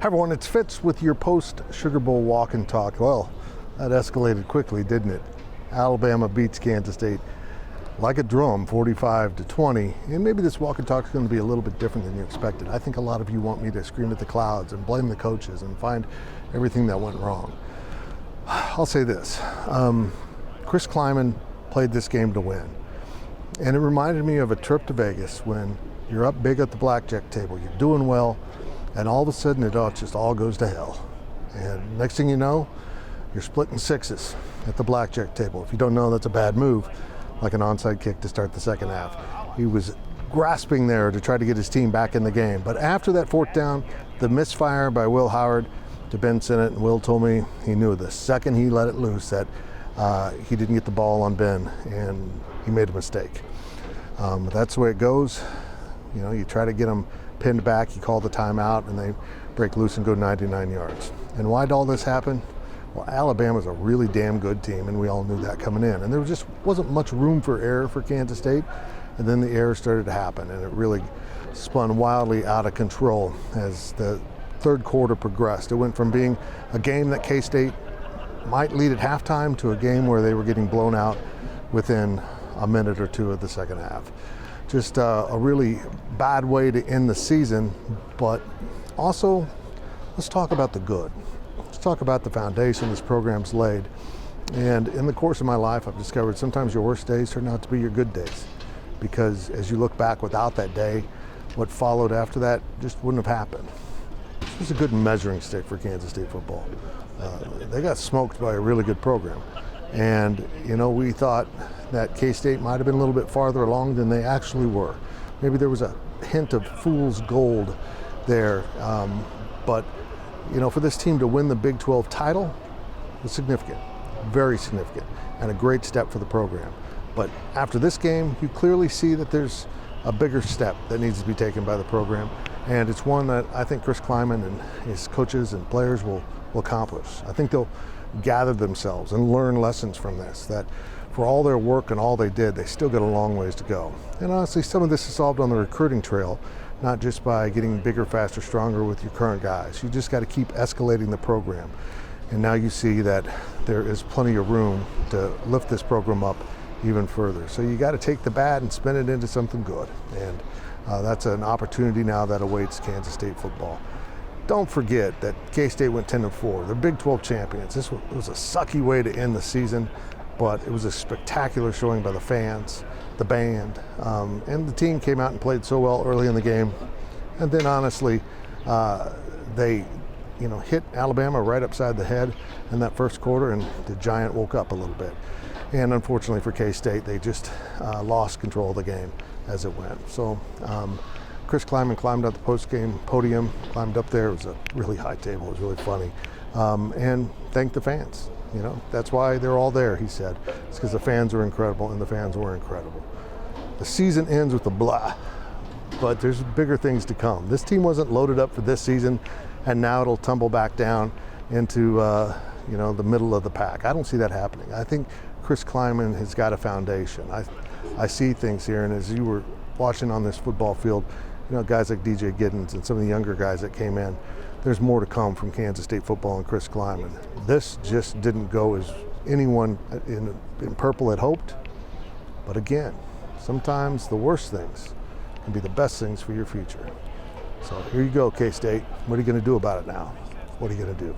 Hi everyone, it's Fitz with your post-Sugar Bowl Walk and Talk. Well, that escalated quickly, didn't it? Alabama beats Kansas State like a drum, 45-20. And maybe this walk and talk is going to be a little bit different than you expected. I think a lot of you want me to scream at the clouds and blame the coaches and find everything that went wrong. I'll say this. Chris Kleiman played this game to win. And it reminded me of a trip to Vegas when you're up big at the blackjack table, you're doing well, and all of a sudden it just all goes to hell. And next thing you know, you're splitting sixes at the blackjack table. If you don't know, that's a bad move, like an onside kick to start the second half. He was grasping there to try to get his team back in the game. But after that fourth down, the misfire by Will Howard to Ben Sinnott, and Will told me he knew the second he let it loose that he didn't get the ball on Ben, and he made a mistake. That's the way it goes. You know, you try to get them pinned back, you call the timeout, and they break loose and go 99 yards. And why did all this happen? Well, Alabama's a really damn good team, and we all knew that coming in. And there just wasn't much room for error for Kansas State, and then the error started to happen, and it really spun wildly out of control as the third quarter progressed. It went from being a game that K-State might lead at halftime to a game where they were getting blown out within a minute or two of the second half. Just a really bad way to end the season, but also let's talk about the good. Let's talk about the foundation this program's laid. And in the course of my life, I've discovered sometimes your worst days turn out to be your good days, because as you look back without that day, what followed after that just wouldn't have happened. This was a good measuring stick for Kansas State football. They got smoked by a really good program. And, you know, we thought that K-State might have been a little bit farther along than they actually were. Maybe there was a hint of fool's gold there. But, you know, for this team to win the Big 12 title was significant, very significant, and a great step for the program. But after this game, you clearly see that there's a bigger step that needs to be taken by the program. And it's one that I think Chris Kleiman and his coaches and players will accomplish. I think they'll gather themselves and learn lessons from this, that for all their work and all they did, they still got a long ways to go. And honestly, some of this is solved on the recruiting trail, not just by getting bigger, faster, stronger with your current guys. You just got to keep escalating the program. And now you see that there is plenty of room to lift this program up even further. So you got to take the bad and spin it into something good. And that's an opportunity now that awaits Kansas State football. Don't forget that K-State went 10-4. They're Big 12 champions. This was a sucky way to end the season, but it was a spectacular showing by the fans, the band, and the team came out and played so well early in the game. And then honestly, they hit Alabama right upside the head in that first quarter, and the Giant woke up a little bit. And unfortunately for K-State, they just lost control of the game as it went. So Chris Kleiman climbed up the post-game podium, climbed up there. It was a really high table. It was really funny. And thanked the fans. You know, that's why they're all there, he said. It's because the fans are incredible, and the fans were incredible. The season ends with a blah, but there's bigger things to come. This team wasn't loaded up for this season, and now it'll tumble back down into the middle of the pack. I don't see that happening. I think Chris Kleiman has got a foundation. I see things here, and as you were watching on this football field, you know, guys like DJ Giddens and some of the younger guys that came in, there's more to come from Kansas State football and Chris Kleiman. This just didn't go as anyone in purple had hoped. But again, sometimes the worst things can be the best things for your future. So here you go, K-State. What are you going to do about it now? What are you going to do?